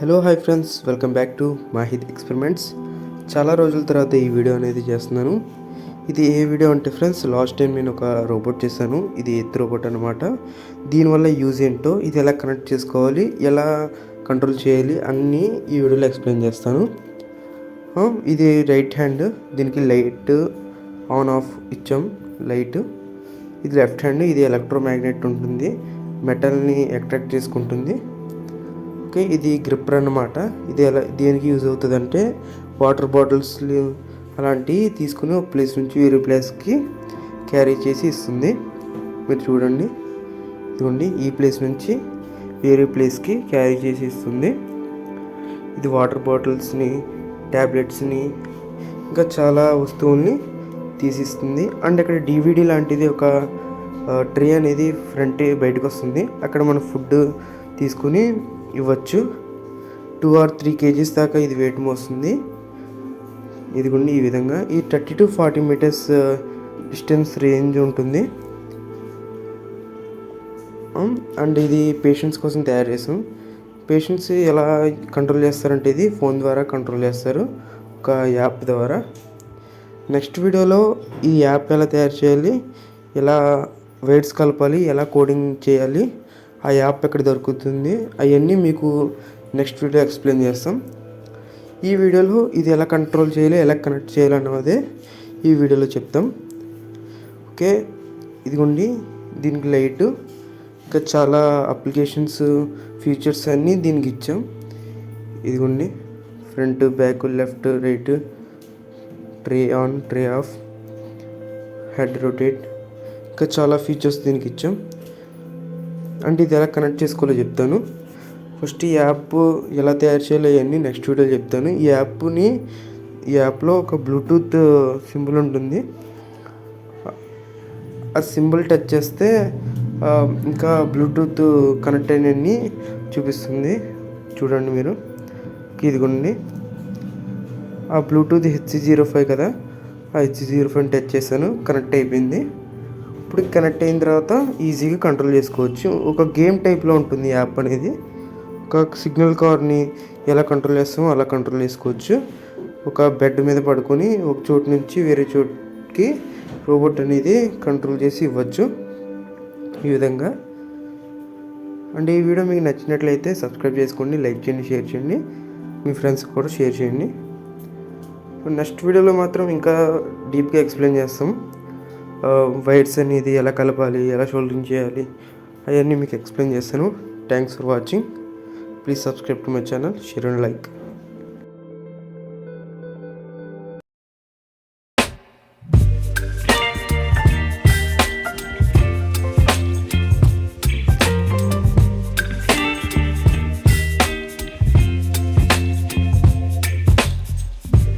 Hello hi friends, welcome back to Mahid experiments. చాలా రోజుల తర్వాత ఈ వీడియో అనేది చేస్తున్నాను. ఇది ఏ వీడియో అంటే ఫ్రెండ్స్, లాస్ట్ టైం నేను ఒక రోబోట్ చేశాను. ఇది ఎత్ రోబోట్ అనమాట. దీనివల్ల యూజ్ ఏంటో, ఇది ఎలా కనెక్ట్ చేసుకోవాలి, ఎలా కంట్రోల్ చేయాలి అన్నీ ఈ వీడియోలో ఎక్స్ప్లెయిన్ చేస్తాను. ఇది రైట్ హ్యాండ్, దీనికి లైట్ ఆన్ ఆఫ్ ఇచ్చాం. లైట్ ఇది లెఫ్ట్ హ్యాండ్, ఇది ఎలక్ట్రోమాగ్నెట్ ఉంటుంది, మెటల్ని అట్రాక్ట్ చేసుకుంటుంది. ఓకే, ఇది గ్రిప్పర్ అన్నమాట. ఇది ఎలా దేనికి యూజ్ అవుతుంది అంటే, వాటర్ బాటిల్స్ అలాంటివి తీసుకుని ఒక ప్లేస్ నుంచి వేరే ప్లేస్కి క్యారీ చేసి ఇస్తుంది. మీరు చూడండి, ఇదిగోండి, ఈ ప్లేస్ నుంచి వేరే ప్లేస్కి క్యారీ చేసి ఇస్తుంది. ఇది వాటర్ బాటిల్స్ని, ట్యాబ్లెట్స్ని, ఇంకా చాలా వస్తువుల్ని తీసిస్తుంది. అండ్ ఇక్కడ DVD లాంటిది ఒక ట్రే అనేది ఫ్రంట్ బయటకు వస్తుంది. అక్కడ మన ఫుడ్ తీసుకుని ఇవ్వచ్చు. 2 or 3 kgs దాకా ఇది వెయిట్ మోస్తుంది. ఇదిగోండి, ఈ విధంగా ఈ 30 to 40 meters డిస్టెన్స్ రేంజ్ ఉంటుంది. అండ్ ఇది పేషెంట్స్ కోసం తయారు చేసాం. పేషెంట్స్ ఎలా కంట్రోల్ చేస్తారంటే, ఇది ఫోన్ ద్వారా కంట్రోల్ చేస్తారు, ఒక యాప్ ద్వారా. నెక్స్ట్ వీడియోలో ఈ యాప్ ఎలా తయారు చేయాలి, ఎలా వెయిట్స్ కలపాలి, ఎలా కోడింగ్ చేయాలి, ఆ యాప్ ఎక్కడ దొరుకుతుంది, అవన్నీ మీకు నెక్స్ట్ వీడియో ఎక్స్ప్లెయిన్ చేస్తాం. ఈ వీడియోలో ఇది ఎలా కంట్రోల్ చేయాలి, ఎలా కనెక్ట్ చేయాలి అన్నదే ఈ వీడియోలో చెప్తాం. ఓకే, ఇదిగోండి, దీనికి లైట్, ఇంకా చాలా అప్లికేషన్స్, ఫీచర్స్ అన్నీ దీనికి ఇచ్చాం. ఇదిగోండి, front, back, left, right, tray on, tray of, head rotate, ఇంకా చాలా ఫీచర్స్ దీనికి ఇచ్చాం. అంటే ఇది ఎలా కనెక్ట్ చేసుకోవాలో చెప్తాను. ఫస్ట్ ఈ యాప్ ఎలా తయారు చేయాలో అవన్నీ నెక్స్ట్ వీడియోలో చెప్తాను. ఈ యాప్లో ఒక బ్లూటూత్ సింబల్ ఉంటుంది. ఆ సింబల్ టచ్ చేస్తే ఇంకా బ్లూటూత్ కనెక్ట్ అయినన్ని చూపిస్తుంది. చూడండి మీరు, ఇదిగోండి, ఆ బ్లూటూత్ HC05 కదా, ఆ HC05 టచ్ చేశాను, కనెక్ట్ అయిపోయింది. ఇప్పుడు కనెక్ట్ అయిన తర్వాత ఈజీగా కంట్రోల్ చేసుకోవచ్చు. ఒక గేమ్ టైప్లో ఉంటుంది యాప్ అనేది. ఒక సిగ్నల్ కార్ని ఎలా కంట్రోల్ చేస్తామో అలా కంట్రోల్ చేసుకోవచ్చు. ఒక బెడ్ మీద పడుకొని ఒక చోటు నుంచి వేరే చోటుకి రోబోట్ అనేది కంట్రోల్ చేసి ఇవ్వచ్చు ఈ విధంగా. అంటే ఈ వీడియో మీకు నచ్చినట్లయితే సబ్స్క్రైబ్ చేసుకోండి, లైక్ చేయండి, షేర్ చేయండి, మీ ఫ్రెండ్స్కి కూడా షేర్ చేయండి. నెక్స్ట్ వీడియోలో మాత్రం ఇంకా డీప్గా ఎక్స్ప్లెయిన్ చేస్తాం. వైర్స్ అనేది ఎలా కలపాలి, ఎలా షోల్డరింగ్ చేయాలి, అవన్నీ మీకు ఎక్స్ప్లెయిన్ చేస్తాను. Thanks for watching. Please subscribe to my channel, share and like.